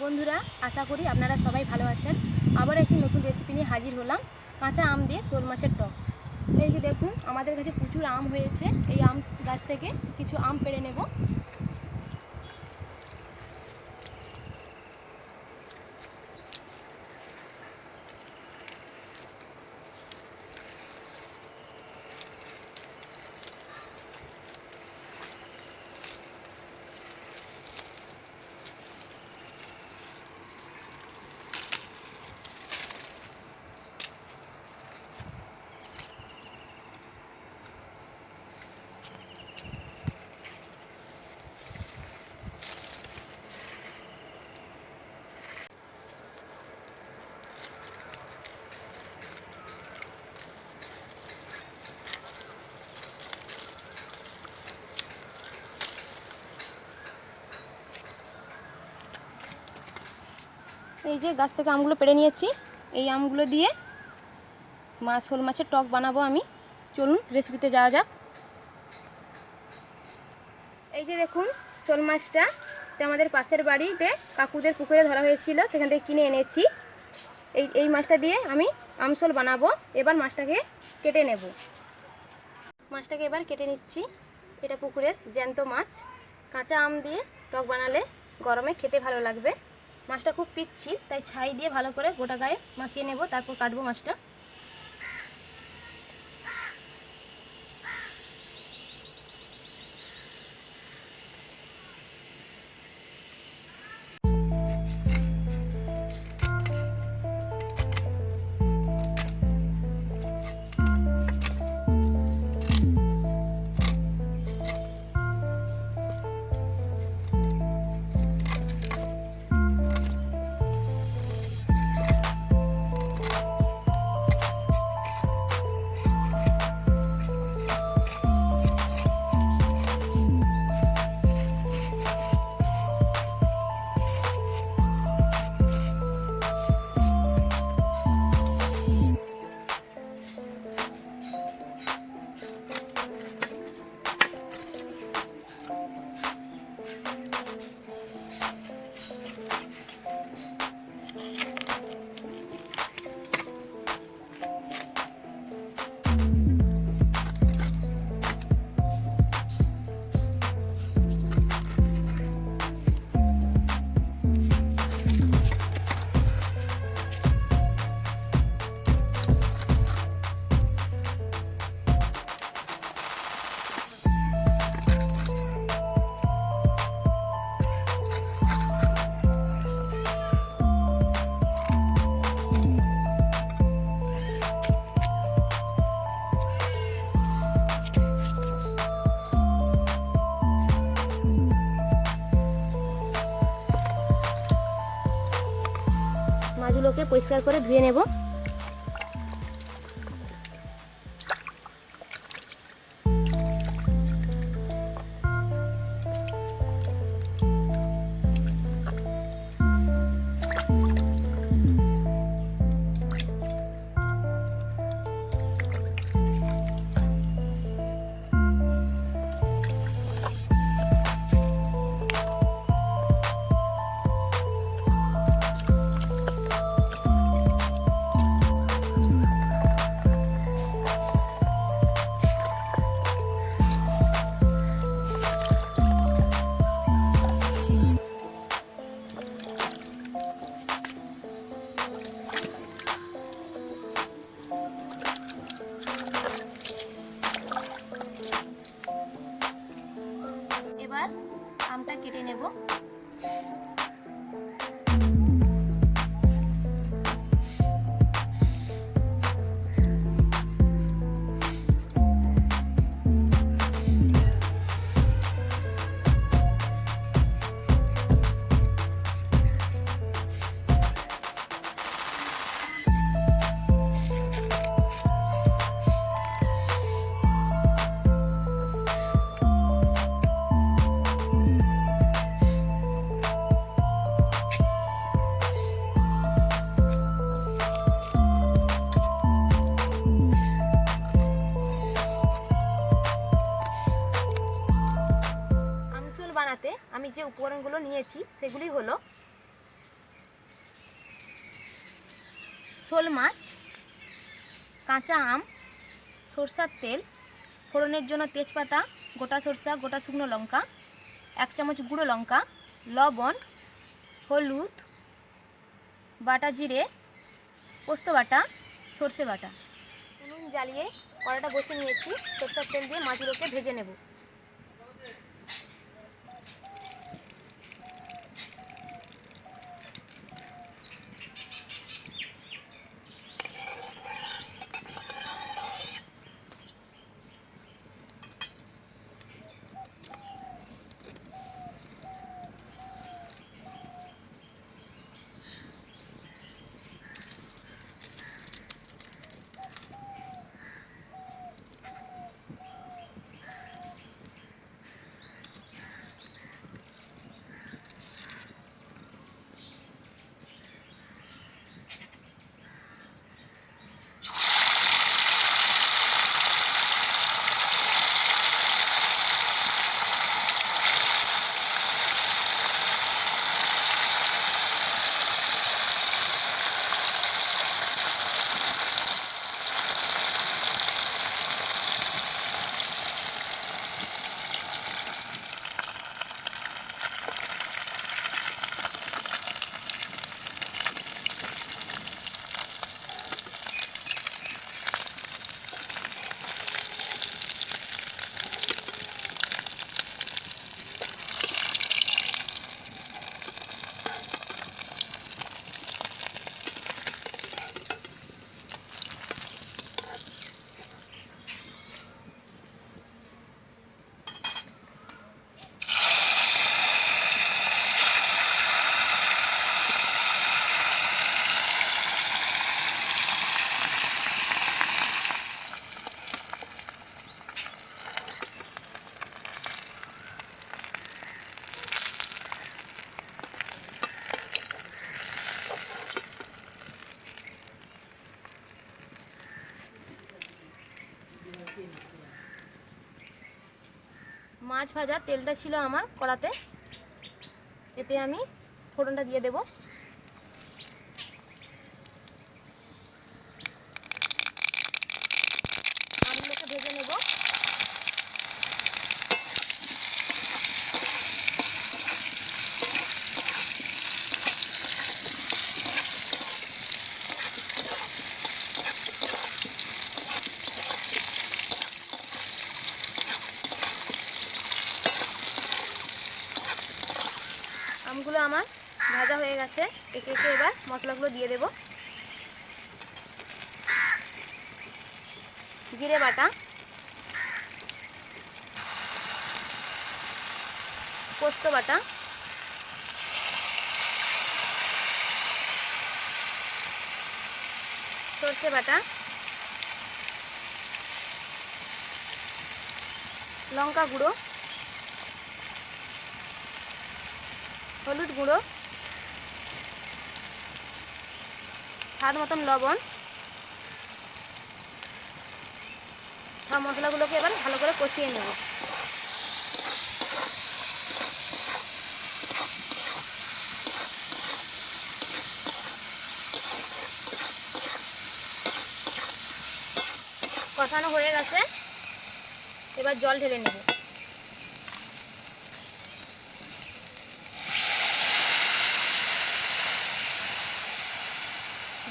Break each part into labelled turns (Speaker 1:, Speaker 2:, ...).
Speaker 1: বন্ধুরা, আশা করি আপনারা সবাই ভালো আছেন। আবার একটি নতুন রেসিপি নিয়ে হাজির হলাম, কাঁচা আম দিয়ে শোল মাছের টক। এই যে দেখুন, আমাদের কাছে প্রচুর আম হয়েছে। এই আম গাছ থেকে কিছু আম পেড়ে নেব। এই যে গাছ থেকে আমগুলো পেড়ে নিয়েছি। এই আমগুলো দিয়ে শোল মাছের টক বানাবো আমি। চলুন রেসিপিতে যাওয়া যাক। এই যে দেখুন, শোল মাছটা আমাদের পাশের বাড়িতে কাকুদের পুকুরে ধরা হয়েছিল, সেখান থেকে কিনে এনেছি। এই মাছটা দিয়ে আমি আমশোল বানাবো। এবার মাছটাকে কেটে নেব। মাছটাকে এবার কেটে নিচ্ছি। এটা পুকুরের জ্যান্ত মাছ। কাঁচা আম দিয়ে টক বানালে গরমে খেতে ভালো লাগবে। মাছটা খুব পিচ্ছিল, তাই ছাই দিয়ে ভালো করে গোটা গায়ে মাখিয়ে নেব, তারপর কাটবো মাছটা। মাছগুলোকে পরিষ্কার করে ধুয়ে নেব। এবার আমটা কেটে নেব। বানাতে আমি যে উপকরণগুলো নিয়েছি সেগুলি হলো শোল মাছ, কাঁচা আম, সরষার তেল, ফোড়নের জন্য তেজপাতা, গোটা সরষা, গোটা শুকনো লঙ্কা, 1 চামচ গুঁড়ো লঙ্কা, লবণ, হলুদ, বাটা জিরে, পোস্ত বাটা, সর্ষে বাটা। উনুন জ্বালিয়ে কড়াইটা বসে নিয়েছি। সরষার তেল দিয়ে মাছগুলোকে ভেজে নেব। মাছ ভাজা তেলটা ছিল আমার কড়াতে, এতে আমি ফোড়নটা দিয়ে দেব। আমগুলোকে ভেজে নেব। আমগুলো আমার ভাজা হয়ে গেছে। একে একে এবার মশলাগুলো দিয়ে দেব। জিরে বাটা, পোস্ত বাটা, সর্ষে বাটা, লঙ্কা গুঁড়ো, হলুদ গুঁড়ো, স্বাদ মতন লবণ। সব মশলাগুলোকে এবার ভালো করে কষিয়ে নেব। কষানো হয়ে গেছে, এবার জল ঢেলে নেব।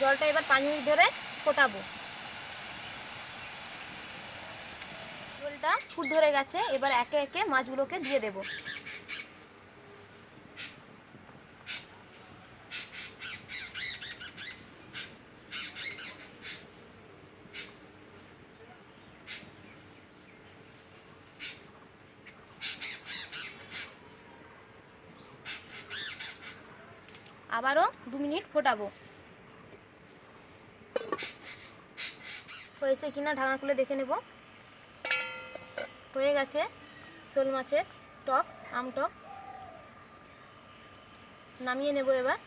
Speaker 1: জলটা এবার 5 মিনিট ধরে ফোটাবো। জলটা ফুট ধরে গেছে, এবার একে একে মাছগুলোকে দিয়ে দেব। আবারও 2 মিনিট ফোটাবো। হয়েছে কিনা ঢাকনা খুলে দেখে নেব। হয়ে গেছে শোল মাছের টক, আম টক। নামিয়ে নেব এবার।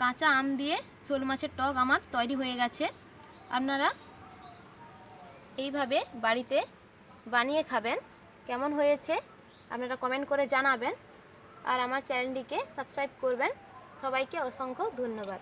Speaker 1: কাঁচা আম দিয়ে শোল মাছের টক আমার তৈরি হয়ে গেছে। আপনারা এইভাবে বাড়িতে বানিয়ে খাবেন। কেমন হয়েছে আপনারা কমেন্ট করে জানাবেন, আর আমার চ্যানেলটিকে সাবস্ক্রাইব করবেন। সবাইকে অসংখ্য ধন্যবাদ।